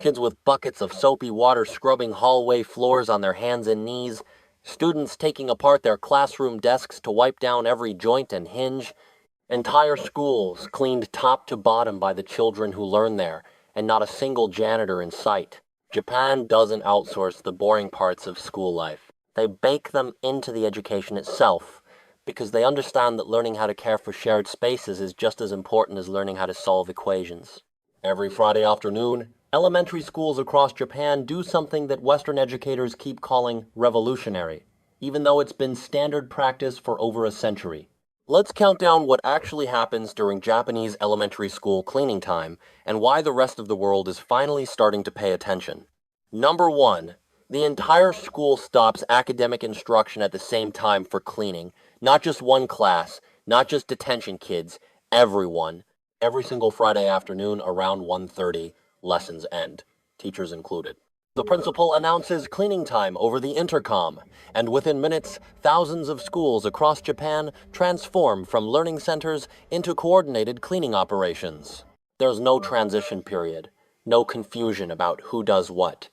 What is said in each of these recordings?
kids with buckets of soapy water scrubbing hallway floors on their hands and knees, students taking apart their classroom desks to wipe down every joint and hinge, entire schools cleaned top to bottom by the children who learn there, and not a single janitor in sight. Japan doesn't outsource the boring parts of school life. They bake them into the education itself, because they understand that learning how to care for shared spaces is just as important as learning how to solve equations. Every Friday afternoon, elementary schools across Japan do something that Western educators keep calling revolutionary, even though it's been standard practice for over a century. Let's count down what actually happens during Japanese elementary school cleaning time and why the rest of the world is finally starting to pay attention. Number 1. The entire school stops academic instruction at the same time for cleaning. Not just one class, not just detention kids, everyone. Every single Friday afternoon around 1:30, lessons end, teachers included. The principal announces cleaning time over the intercom, and within minutes, thousands of schools across Japan transform from learning centers into coordinated cleaning operations. There's no transition period, no confusion about who does what.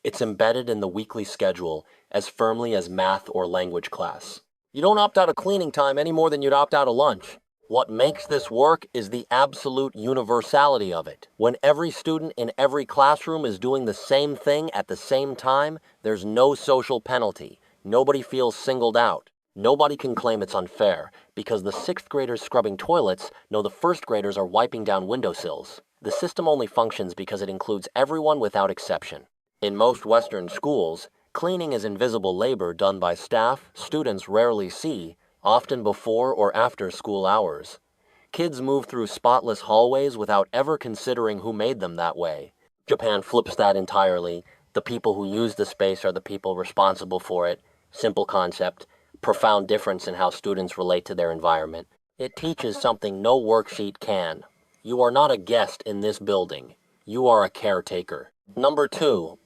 It's embedded in the weekly schedule as firmly as math or language class. You don't opt out of cleaning time any more than you'd opt out of lunch. What makes this work is the absolute universality of it. When every student in every classroom is doing the same thing at the same time, there's no social penalty. Nobody feels singled out. Nobody can claim it's unfair, because the 6th graders scrubbing toilets know the 1st graders are wiping down windowsills. The system only functions because it includes everyone without exception. In most Western schools, cleaning is invisible labor done by staff students rarely see, often before or after school hours. Kids move through spotless hallways without ever considering who made them that way. Japan flips that entirely. The people who use the space are the people responsible for it. Simple concept, profound difference in how students relate to their environment. It teaches something no worksheet can. You are not a guest in this building. You are a caretaker. Number 2.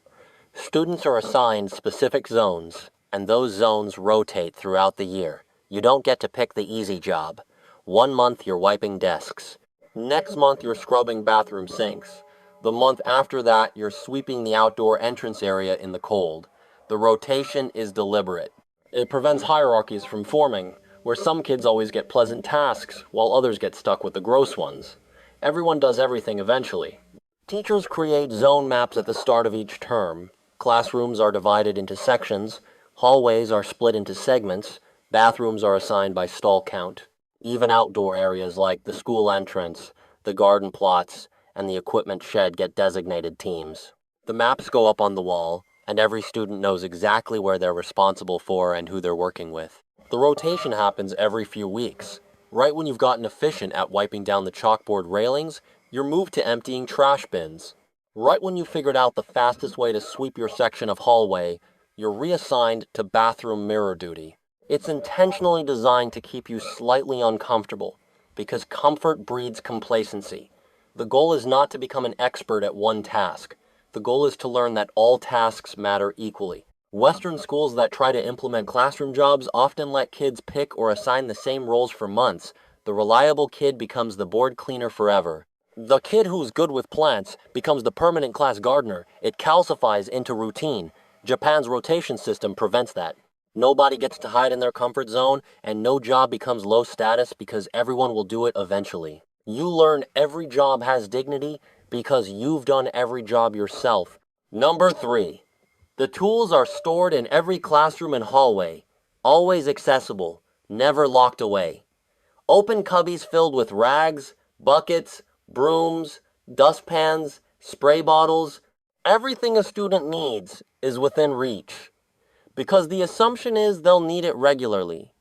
Students are assigned specific zones, and those zones rotate throughout the year. You don't get to pick the easy job. 1 month you're wiping desks. Next month you're scrubbing bathroom sinks. The month after that you're sweeping the outdoor entrance area in the cold. The rotation is deliberate. It prevents hierarchies from forming, where some kids always get pleasant tasks, while others get stuck with the gross ones. Everyone does everything eventually. Teachers create zone maps at the start of each term. Classrooms are divided into sections. Hallways are split into segments. Bathrooms are assigned by stall count. Even outdoor areas like the school entrance, the garden plots, and the equipment shed get designated teams. The maps go up on the wall, and every student knows exactly where they're responsible for and who they're working with. The rotation happens every few weeks. Right when you've gotten efficient at wiping down the chalkboard railings, you're moved to emptying trash bins. Right when you figured out the fastest way to sweep your section of hallway, you're reassigned to bathroom mirror duty. It's intentionally designed to keep you slightly uncomfortable, because comfort breeds complacency. The goal is not to become an expert at one task. The goal is to learn that all tasks matter equally. Western schools that try to implement classroom jobs often let kids pick or assign the same roles for months. The reliable kid becomes the board cleaner forever. The kid who's good with plants becomes the permanent class gardener. It calcifies into routine. Japan's rotation system prevents that. Nobody gets to hide in their comfort zone, and no job becomes low status because everyone will do it eventually. You learn every job has dignity because you've done every job yourself. Number 3. The tools are stored in every classroom and hallway, always accessible, never locked away. Open cubbies filled with rags, buckets, brooms, dustpans, spray bottles. Everything a student needs is within reach, because the assumption is they'll need it regularly.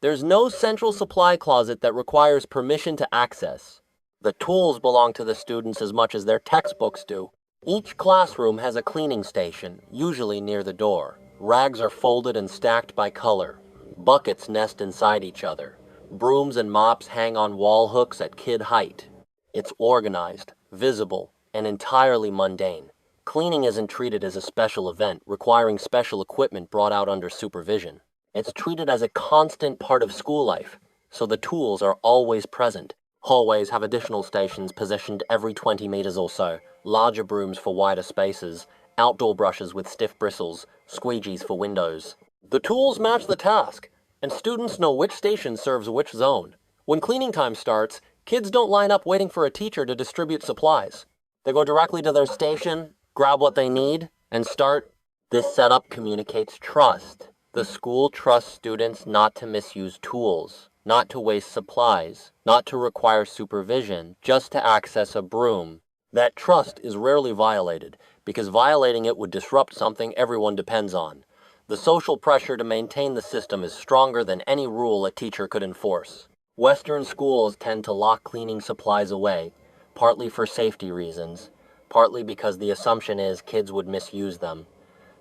There's no central supply closet that requires permission to access. The tools belong to the students as much as their textbooks do. Each classroom has a cleaning station, usually near the door. Rags are folded and stacked by color. Buckets nest inside each other. Brooms and mops hang on wall hooks at kid height. It's organized, visible, and entirely mundane. Cleaning isn't treated as a special event requiring special equipment brought out under supervision. It's treated as a constant part of school life, so the tools are always present. Hallways have additional stations positioned every 20 meters or so, larger brooms for wider spaces, outdoor brushes with stiff bristles, squeegees for windows. The tools match the task, and students know which station serves which zone. When cleaning time starts, kids don't line up waiting for a teacher to distribute supplies. They go directly to their station, grab what they need, and start. This setup communicates trust. The school trusts students not to misuse tools, not to waste supplies, not to require supervision, just to access a broom. That trust is rarely violated, because violating it would disrupt something everyone depends on. The social pressure to maintain the system is stronger than any rule a teacher could enforce. Western schools tend to lock cleaning supplies away, partly for safety reasons, partly because the assumption is kids would misuse them.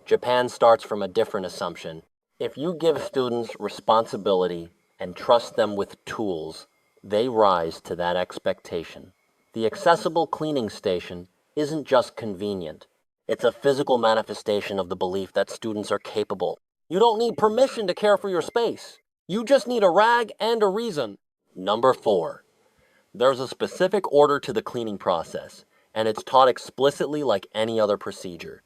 Japan starts from a different assumption. If you give students responsibility and trust them with tools, they rise to that expectation. The accessible cleaning station isn't just convenient. It's a physical manifestation of the belief that students are capable. You don't need permission to care for your space. You just need a rag and a reason. Number 4. There's a specific order to the cleaning process, and it's taught explicitly like any other procedure.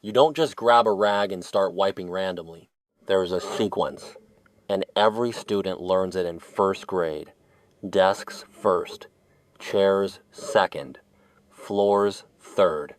You don't just grab a rag and start wiping randomly. There's a sequence, and every student learns it in first grade. Desks first, chairs second, floors third,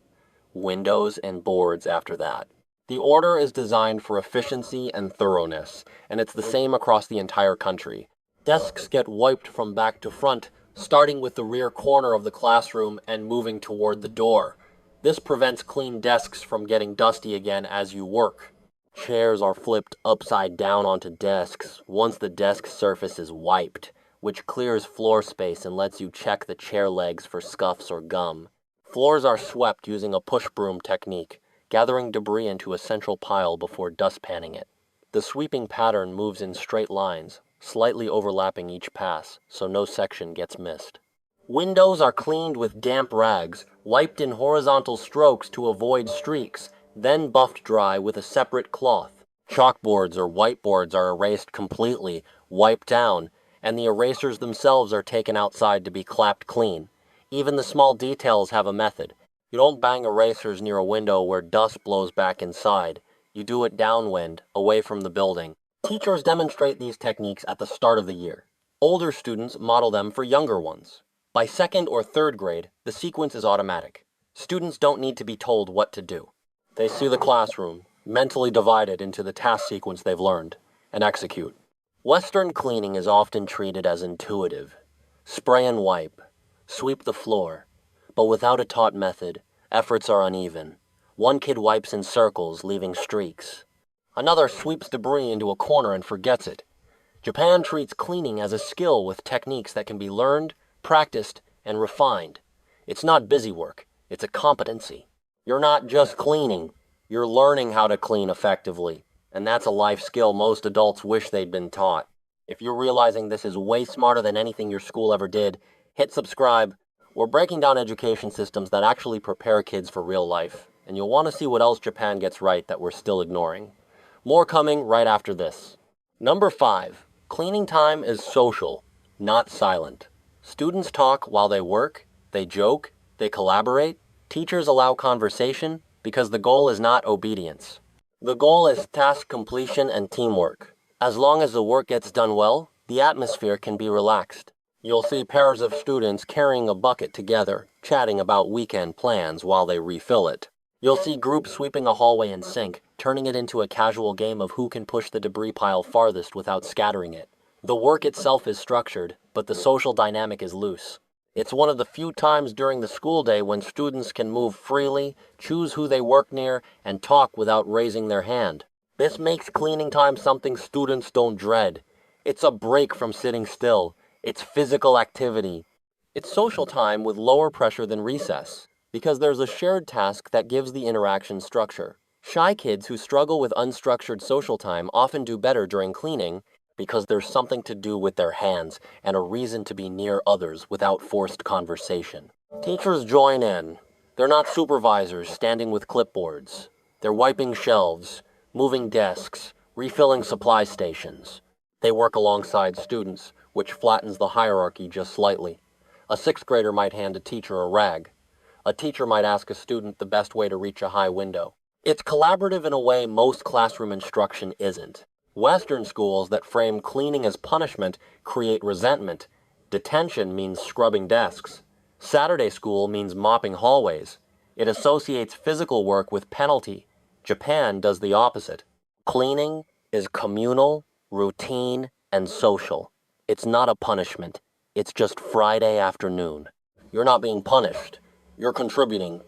windows and boards after that. The order is designed for efficiency and thoroughness, and it's the same across the entire country. Desks get wiped from back to front, starting with the rear corner of the classroom and moving toward the door. This prevents clean desks from getting dusty again as you work. Chairs are flipped upside down onto desks once the desk surface is wiped, which clears floor space and lets you check the chair legs for scuffs or gum. Floors are swept using a push broom technique, gathering debris into a central pile before dustpanning it. The sweeping pattern moves in straight lines, slightly overlapping each pass, so no section gets missed. Windows are cleaned with damp rags, wiped in horizontal strokes to avoid streaks, then buffed dry with a separate cloth. Chalkboards or whiteboards are erased completely, wiped down, and the erasers themselves are taken outside to be clapped clean. Even the small details have a method. You don't bang erasers near a window where dust blows back inside. You do it downwind, away from the building. Teachers demonstrate these techniques at the start of the year. Older students model them for younger ones. By second or third grade, the sequence is automatic. Students don't need to be told what to do. They see the classroom, mentally divided into the task sequence they've learned, and execute. Western cleaning is often treated as intuitive. Spray and wipe, sweep the floor. But without a taught method, efforts are uneven. One kid wipes in circles, leaving streaks. Another sweeps debris into a corner and forgets it. Japan treats cleaning as a skill with techniques that can be learned, practiced, and refined. It's not busy work, it's a competency. You're not just cleaning, you're learning how to clean effectively, and that's a life skill most adults wish they'd been taught. If you're realizing this is way smarter than anything your school ever did, hit subscribe. We're breaking down education systems that actually prepare kids for real life, and you'll want to see what else Japan gets right that we're still ignoring. More coming right after this. Number 5. Cleaning time is social, not silent. Students talk while they work, they joke, they collaborate. Teachers allow conversation because the goal is not obedience. The goal is task completion and teamwork. As long as the work gets done well, the atmosphere can be relaxed. You'll see pairs of students carrying a bucket together, chatting about weekend plans while they refill it. You'll see groups sweeping a hallway in sync, turning it into a casual game of who can push the debris pile farthest without scattering it. The work itself is structured, but the social dynamic is loose. It's one of the few times during the school day when students can move freely, choose who they work near, and talk without raising their hand. This makes cleaning time something students don't dread. It's a break from sitting still. It's physical activity. It's social time with lower pressure than recess, because there's a shared task that gives the interaction structure. Shy kids who struggle with unstructured social time often do better during cleaning because there's something to do with their hands and a reason to be near others without forced conversation. Teachers join in. They're not supervisors standing with clipboards. They're wiping shelves, moving desks, refilling supply stations. They work alongside students, which flattens the hierarchy just slightly. A 6th grader might hand a teacher a rag. A teacher might ask a student the best way to reach a high window. It's collaborative in a way most classroom instruction isn't. Western schools that frame cleaning as punishment create resentment. Detention means scrubbing desks. Saturday school means mopping hallways. It associates physical work with penalty. Japan does the opposite. Cleaning is communal, routine, and social. It's not a punishment. It's just Friday afternoon. You're not being punished. You're contributing.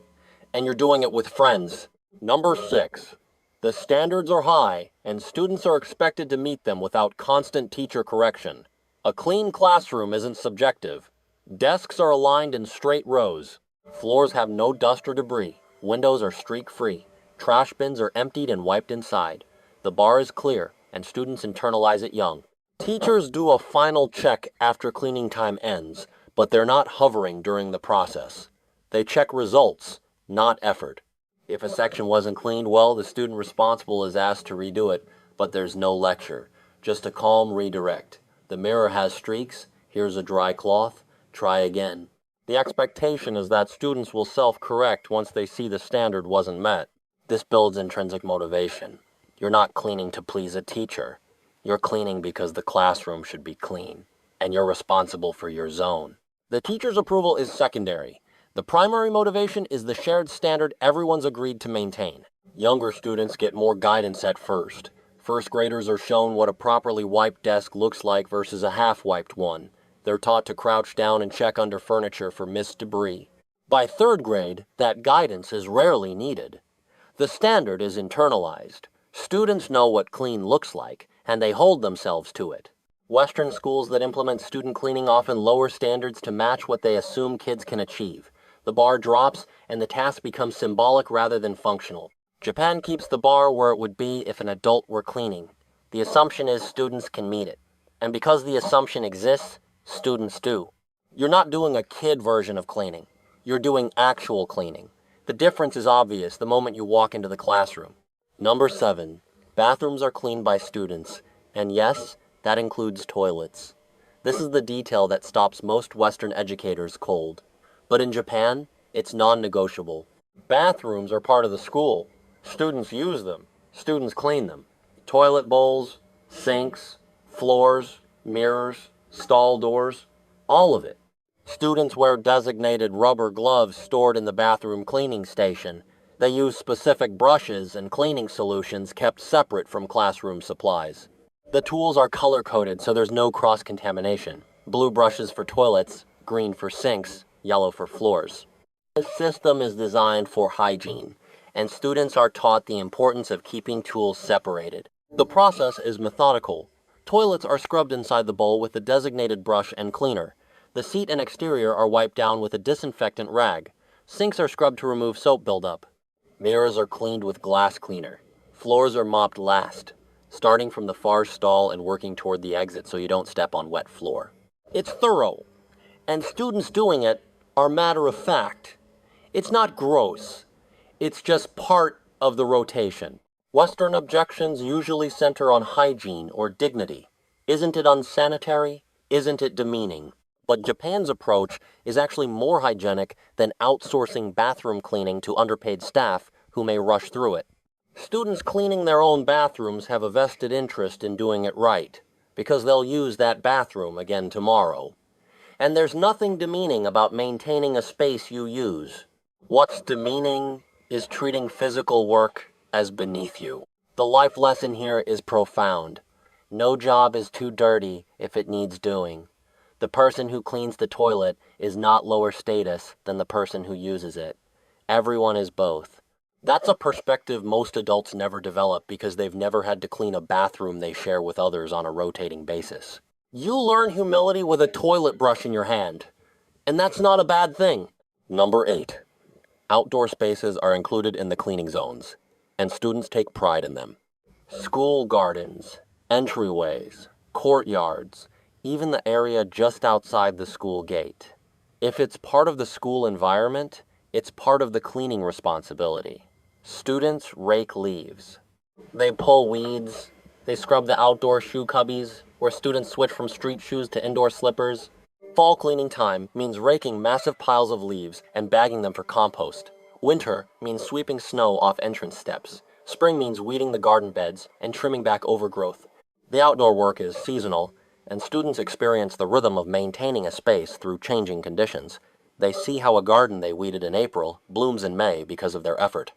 And you're doing it with friends. Number 6. The standards are high, and students are expected to meet them without constant teacher correction. A clean classroom isn't subjective. Desks are aligned in straight rows. Floors have no dust or debris. Windows are streak-free. Trash bins are emptied and wiped inside. The bar is clear, and students internalize it young. Teachers do a final check after cleaning time ends, but they're not hovering during the process. They check results, not effort. If a section wasn't cleaned well, the student responsible is asked to redo it, but there's no lecture, just a calm redirect. The mirror has streaks, here's a dry cloth, try again. The expectation is that students will self-correct once they see the standard wasn't met. This builds intrinsic motivation. You're not cleaning to please a teacher. You're cleaning because the classroom should be clean, and you're responsible for your zone. The teacher's approval is secondary. The primary motivation is the shared standard everyone's agreed to maintain. Younger students get more guidance at first. First graders are shown what a properly wiped desk looks like versus a half-wiped one. They're taught to crouch down and check under furniture for missed debris. By third grade, that guidance is rarely needed. The standard is internalized. Students know what clean looks like, and they hold themselves to it. Western schools that implement student cleaning often lower standards to match what they assume kids can achieve. The bar drops, and the task becomes symbolic rather than functional. Japan keeps the bar where it would be if an adult were cleaning. The assumption is students can meet it. And because the assumption exists, students do. You're not doing a kid version of cleaning. You're doing actual cleaning. The difference is obvious the moment you walk into the classroom. Number 7. Bathrooms are cleaned by students. And yes, that includes toilets. This is the detail that stops most Western educators cold. But in Japan, it's non-negotiable. Bathrooms are part of the school. Students use them. Students clean them. Toilet bowls, sinks, floors, mirrors, stall doors, all of it. Students wear designated rubber gloves stored in the bathroom cleaning station. They use specific brushes and cleaning solutions kept separate from classroom supplies. The tools are color-coded so there's no cross-contamination. Blue brushes for toilets, green for sinks, yellow for floors. The system is designed for hygiene, and students are taught the importance of keeping tools separated. The process is methodical. Toilets are scrubbed inside the bowl with a designated brush and cleaner. The seat and exterior are wiped down with a disinfectant rag. Sinks are scrubbed to remove soap buildup. Mirrors are cleaned with glass cleaner. Floors are mopped last, starting from the far stall and working toward the exit so you don't step on wet floor. It's thorough, and students doing it are matter of fact. It's not gross. It's just part of the rotation. Western objections usually center on hygiene or dignity. Isn't it unsanitary? Isn't it demeaning? But Japan's approach is actually more hygienic than outsourcing bathroom cleaning to underpaid staff who may rush through it. Students cleaning their own bathrooms have a vested interest in doing it right, because they'll use that bathroom again tomorrow. And there's nothing demeaning about maintaining a space you use. What's demeaning is treating physical work as beneath you. The life lesson here is profound. No job is too dirty if it needs doing. The person who cleans the toilet is not lower status than the person who uses it. Everyone is both. That's a perspective most adults never develop because they've never had to clean a bathroom they share with others on a rotating basis. You learn humility with a toilet brush in your hand. And that's not a bad thing. Number 8. Outdoor spaces are included in the cleaning zones, and students take pride in them. School gardens, entryways, courtyards, even the area just outside the school gate. If it's part of the school environment, it's part of the cleaning responsibility. Students rake leaves. They pull weeds. They scrub the outdoor shoe cubbies, where students switch from street shoes to indoor slippers. Fall cleaning time means raking massive piles of leaves and bagging them for compost. Winter means sweeping snow off entrance steps. Spring means weeding the garden beds and trimming back overgrowth. The outdoor work is seasonal, and students experience the rhythm of maintaining a space through changing conditions. They see how a garden they weeded in April blooms in May because of their effort.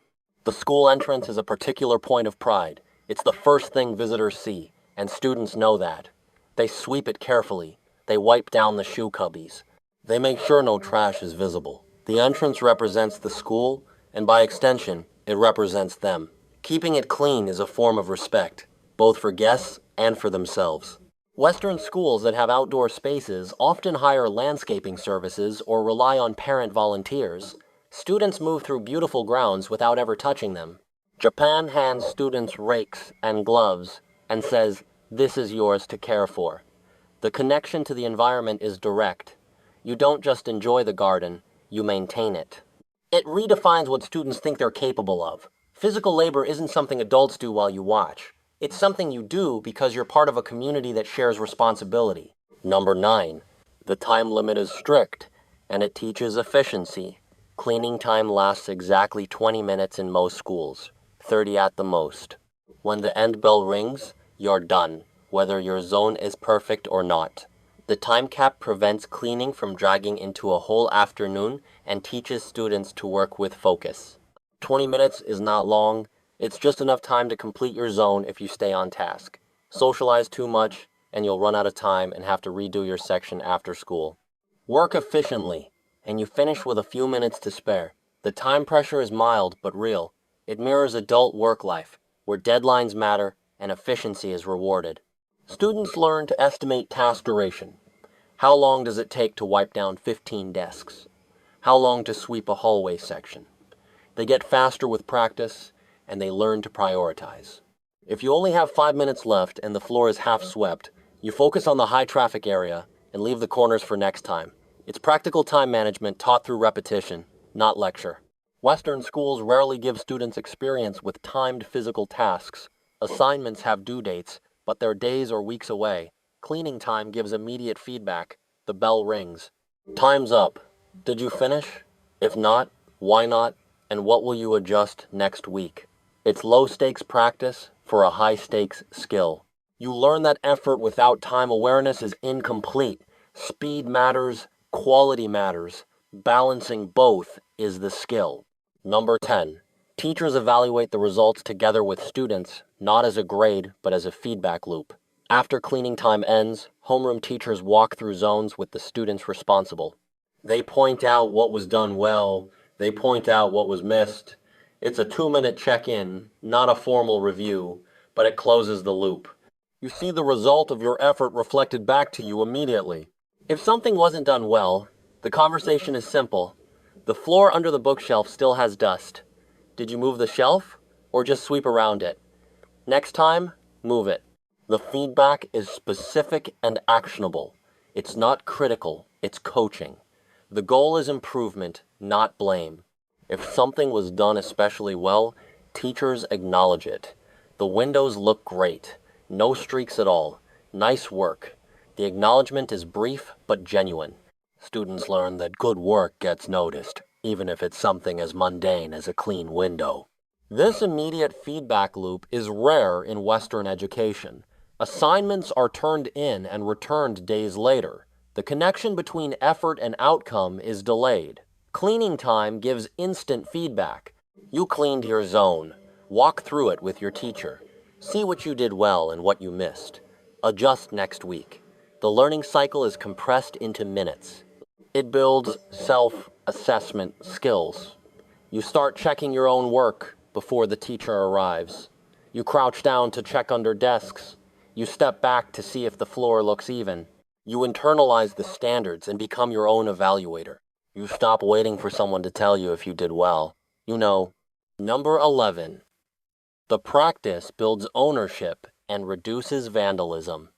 The school entrance is a particular point of pride. It's the first thing visitors see, and students know that. They sweep it carefully. They wipe down the shoe cubbies. They make sure no trash is visible. The entrance represents the school, and by extension, it represents them. Keeping it clean is a form of respect, both for guests and for themselves. Western schools that have outdoor spaces often hire landscaping services or rely on parent volunteers. Students move through beautiful grounds without ever touching them. Japan hands students rakes and gloves and says, "This is yours to care for." The connection to the environment is direct. You don't just enjoy the garden, you maintain it. It redefines what students think they're capable of. Physical labor isn't something adults do while you watch. It's something you do because you're part of a community that shares responsibility. Number 9. The time limit is strict, and it teaches efficiency. Cleaning time lasts exactly 20 minutes in most schools, 30 at the most. When the end bell rings, you're done, whether your zone is perfect or not. The time cap prevents cleaning from dragging into a whole afternoon and teaches students to work with focus. 20 minutes is not long. It's just enough time to complete your zone if you stay on task. Socialize too much, and you'll run out of time and have to redo your section after school. Work efficiently, and you finish with a few minutes to spare. The time pressure is mild but real. It mirrors adult work life, where deadlines matter and efficiency is rewarded. Students learn to estimate task duration. How long does it take to wipe down 15 desks? How long to sweep a hallway section? They get faster with practice, and they learn to prioritize. If you only have 5 minutes left and the floor is half swept, you focus on the high traffic area and leave the corners for next time. It's practical time management taught through repetition, not lecture. Western schools rarely give students experience with timed physical tasks. Assignments have due dates, but they're days or weeks away. Cleaning time gives immediate feedback. The bell rings. Time's up. Did you finish? If not, why not? And what will you adjust next week? It's low-stakes practice for a high-stakes skill. You learn that effort without time awareness is incomplete. Speed matters, quality matters. Balancing both is the skill. Number 10. Teachers evaluate the results together with students, not as a grade, but as a feedback loop. After cleaning time ends, homeroom teachers walk through zones with the students responsible. They point out what was done well, they point out what was missed. It's a 2-minute check-in, not a formal review, but it closes the loop. You see the result of your effort reflected back to you immediately. If something wasn't done well, the conversation is simple. The floor under the bookshelf still has dust. Did you move the shelf, or just sweep around it? Next time, move it. The feedback is specific and actionable. It's not critical, it's coaching. The goal is improvement, not blame. If something was done especially well, teachers acknowledge it. The windows look great. No streaks at all. Nice work. The acknowledgement is brief but genuine. Students learn that good work gets noticed, even if it's something as mundane as a clean window. This immediate feedback loop is rare in Western education. Assignments are turned in and returned days later. The connection between effort and outcome is delayed. Cleaning time gives instant feedback. You cleaned your zone. Walk through it with your teacher. See what you did well and what you missed. Adjust next week. The learning cycle is compressed into minutes. It builds self-assessment skills. You start checking your own work before the teacher arrives. You crouch down to check under desks. You step back to see if the floor looks even. You internalize the standards and become your own evaluator. You stop waiting for someone to tell you if you did well. You know. Number 11. The practice builds ownership and reduces vandalism.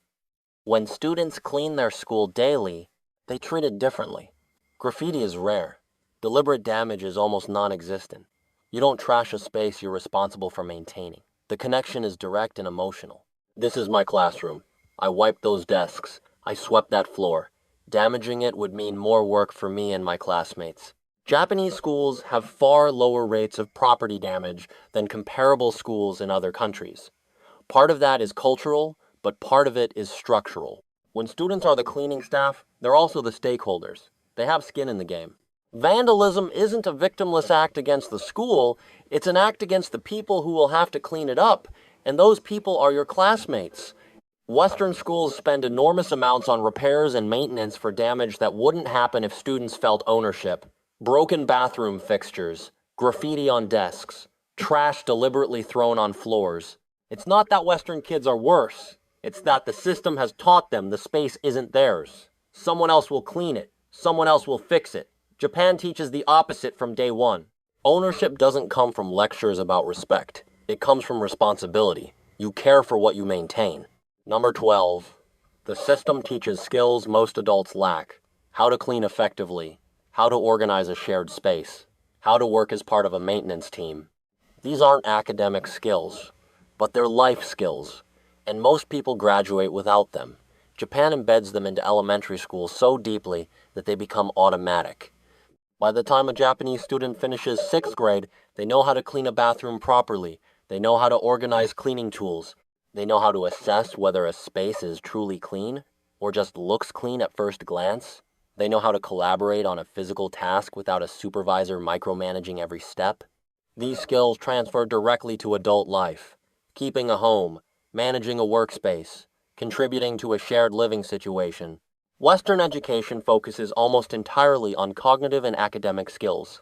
When students clean their school daily, they treat it differently. Graffiti is rare. Deliberate damage is almost non-existent. You don't trash a space you're responsible for maintaining. The connection is direct and emotional. This is my classroom. I wiped those desks. I swept that floor. Damaging it would mean more work for me and my classmates. Japanese schools have far lower rates of property damage than comparable schools in other countries. Part of that is cultural, but part of it is structural. When students are the cleaning staff, they're also the stakeholders. They have skin in the game. Vandalism isn't a victimless act against the school, it's an act against the people who will have to clean it up, and those people are your classmates. Western schools spend enormous amounts on repairs and maintenance for damage that wouldn't happen if students felt ownership. Broken bathroom fixtures, graffiti on desks, trash deliberately thrown on floors. It's not that Western kids are worse. It's that the system has taught them the space isn't theirs. Someone else will clean it. Someone else will fix it. Japan teaches the opposite from day one. Ownership doesn't come from lectures about respect. It comes from responsibility. You care for what you maintain. Number 12. The system teaches skills most adults lack. How to clean effectively. How to organize a shared space. How to work as part of a maintenance team. These aren't academic skills, but they're life skills, and most people graduate without them. Japan embeds them into elementary school so deeply that they become automatic. By the time a Japanese student finishes 6th grade, they know how to clean a bathroom properly. They know how to organize cleaning tools. They know how to assess whether a space is truly clean or just looks clean at first glance. They know how to collaborate on a physical task without a supervisor micromanaging every step. These skills transfer directly to adult life. Keeping a home, managing a workspace, contributing to a shared living situation. Western education focuses almost entirely on cognitive and academic skills.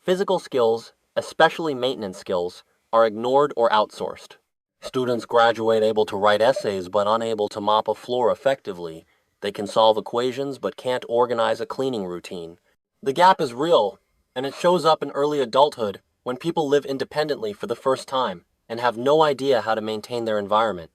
Physical skills, especially maintenance skills, are ignored or outsourced. Students graduate able to write essays but unable to mop a floor effectively. They can solve equations but can't organize a cleaning routine. The gap is real, and it shows up in early adulthood when people live independently for the first time and have no idea how to maintain their environment.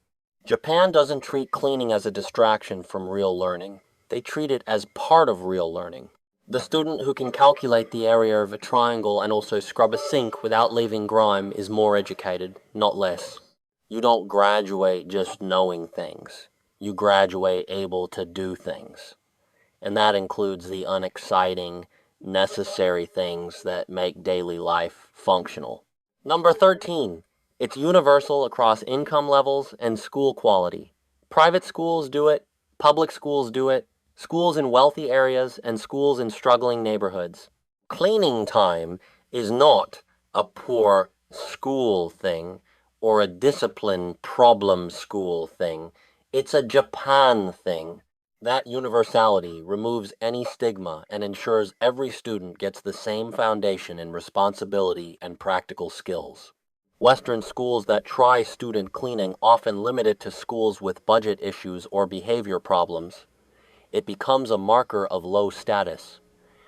Japan doesn't treat cleaning as a distraction from real learning. They treat it as part of real learning. The student who can calculate the area of a triangle and also scrub a sink without leaving grime is more educated, not less. You don't graduate just knowing things. You graduate able to do things. And that includes the unexciting, necessary things that make daily life functional. Number 13. It's universal across income levels and school quality. Private schools do it, public schools do it, schools in wealthy areas and schools in struggling neighborhoods. Cleaning time is not a poor school thing or a discipline problem school thing. It's a Japan thing. That universality removes any stigma and ensures every student gets the same foundation in responsibility and practical skills. Western schools that try student cleaning often limit it to schools with budget issues or behavior problems. It becomes a marker of low status.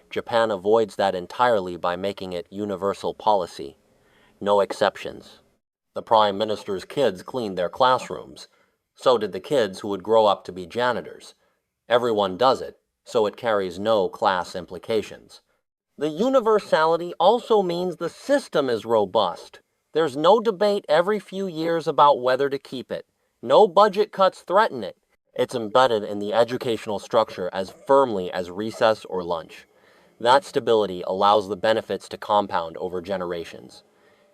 Japan avoids that entirely by making it universal policy. No exceptions. The Prime Minister's kids cleaned their classrooms. So did the kids who would grow up to be janitors. Everyone does it, so it carries no class implications. The universality also means the system is robust. There's no debate every few years about whether to keep it. No budget cuts threaten it. It's embedded in the educational structure as firmly as recess or lunch. That stability allows the benefits to compound over generations.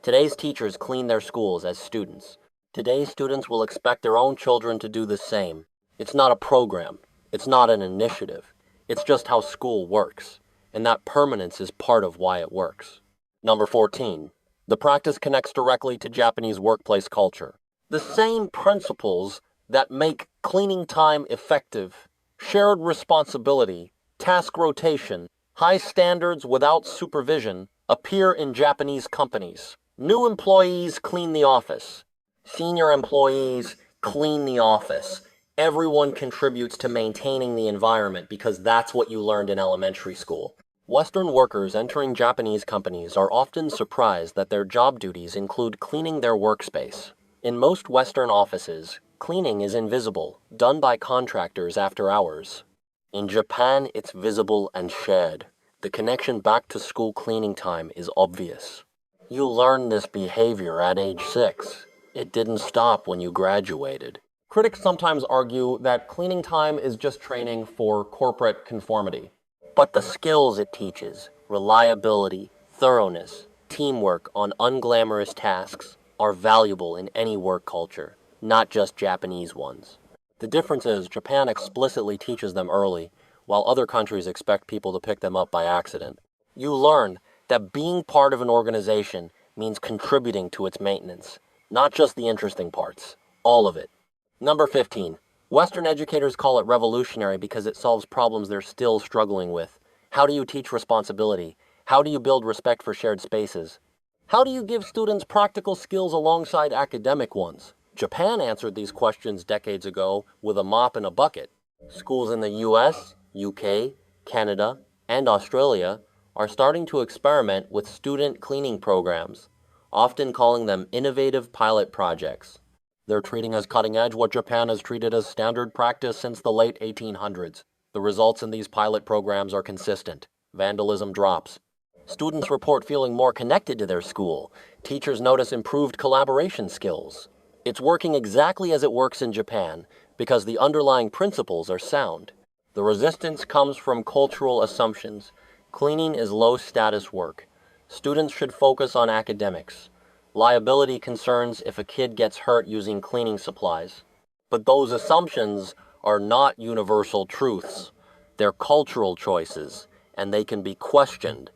Today's teachers clean their schools as students. Today's students will expect their own children to do the same. It's not a program. It's not an initiative. It's just how school works. And that permanence is part of why it works. Number 14. The practice connects directly to Japanese workplace culture. The same principles that make cleaning time effective, shared responsibility, task rotation, high standards without supervision appear in Japanese companies. New employees clean the office. Senior employees clean the office. Everyone contributes to maintaining the environment because that's what you learned in elementary school. Western workers entering Japanese companies are often surprised that their job duties include cleaning their workspace. In most Western offices, cleaning is invisible, done by contractors after hours. In Japan, it's visible and shared. The connection back to school cleaning time is obvious. You learn this behavior at age 6. It didn't stop when you graduated. Critics sometimes argue that cleaning time is just training for corporate conformity. But the skills it teaches, reliability, thoroughness, teamwork on unglamorous tasks, are valuable in any work culture, not just Japanese ones. The difference is Japan explicitly teaches them early, while other countries expect people to pick them up by accident. You learn that being part of an organization means contributing to its maintenance, not just the interesting parts, all of it. Number 15. Western educators call it revolutionary because it solves problems they're still struggling with. How do you teach responsibility? How do you build respect for shared spaces? How do you give students practical skills alongside academic ones? Japan answered these questions decades ago with a mop and a bucket. Schools in the US, UK, Canada, and Australia are starting to experiment with student cleaning programs, often calling them innovative pilot projects. They're treating as cutting edge what Japan has treated as standard practice since the late 1800s. The results in these pilot programs are consistent. Vandalism drops. Students report feeling more connected to their school. Teachers notice improved collaboration skills. It's working exactly as it works in Japan because the underlying principles are sound. The resistance comes from cultural assumptions. Cleaning is low-status work. Students should focus on academics. Liability concerns if a kid gets hurt using cleaning supplies. But those assumptions are not universal truths. They're cultural choices, and they can be questioned.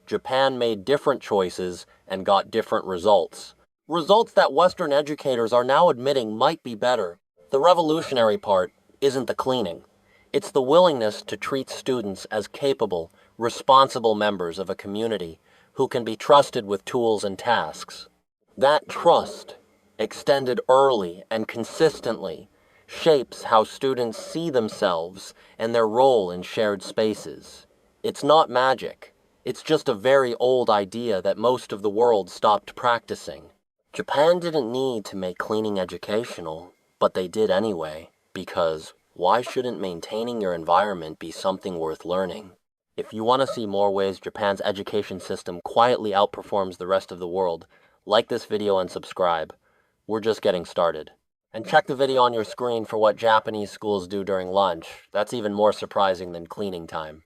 Japan made different choices and got different results. Results that Western educators are now admitting might be better. The revolutionary part isn't the cleaning. It's the willingness to treat students as capable, responsible members of a community who can be trusted with tools and tasks. That trust, extended early and consistently, shapes how students see themselves and their role in shared spaces. It's not magic. It's just a very old idea that most of the world stopped practicing. Japan didn't need to make cleaning educational, but they did anyway, because why shouldn't maintaining your environment be something worth learning? If you want to see more ways Japan's education system quietly outperforms the rest of the world, like this video and subscribe. We're just getting started. And check the video on your screen for what Japanese schools do during lunch. That's even more surprising than cleaning time.